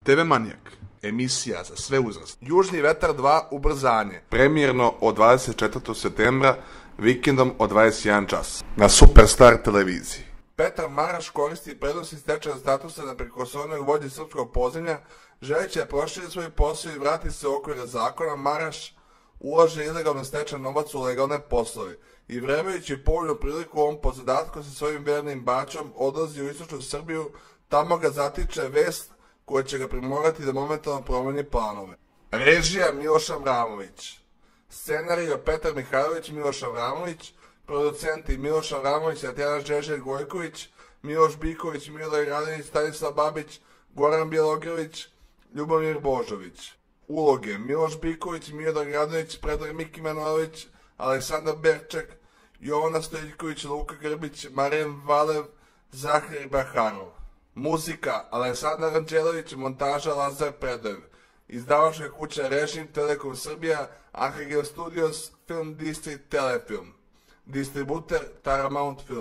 TV Manijak, emisija za sve uzraste. Južni vetar 2, ubrzanje. Premijerno od 24. septembra, vikendom od 21 čas. Na Superstar televiziji. Petar Maraš koristi prednosti stečaja statusa neprikosnovenog vođe srpskog podzemlja, želeći da proširi svoj posao i vrati se u okvire zakona. Maraš ulaže ilegalno stečan novac u legalne poslove i vremajući povoljnu priliku on po zadatku sa svojim vernim bačom odlazi u istočnu Srbiju, tamo ga zatiče vest koja će ga primorati da momentalno promeni planove. Režija Miloš Avramović. Scenario Petar Mihajlović, Miloš Avramović. Producenti Miloš Avramović, Tatjana Žeželj Gojković, Miloš Biković, Milorad Radinić, Stanislav Babić, Goran Bjelogrlić, Ljubomir Božović. Uloge: Miloš Biković, Milorad Radinić, Predrag Miki Manojlović, Aleksandar Berček, Jovana Stojiljković, Luka Grbić, Marijan Valev, Zahir Baharov. Muzika: Aleksandar Anđelović, montaža Lazar Predev. Izdavačka kuća Režim, Telekom Srbija, Arhegel Studios, Film District, Telefilm. Distributer Paramount Film.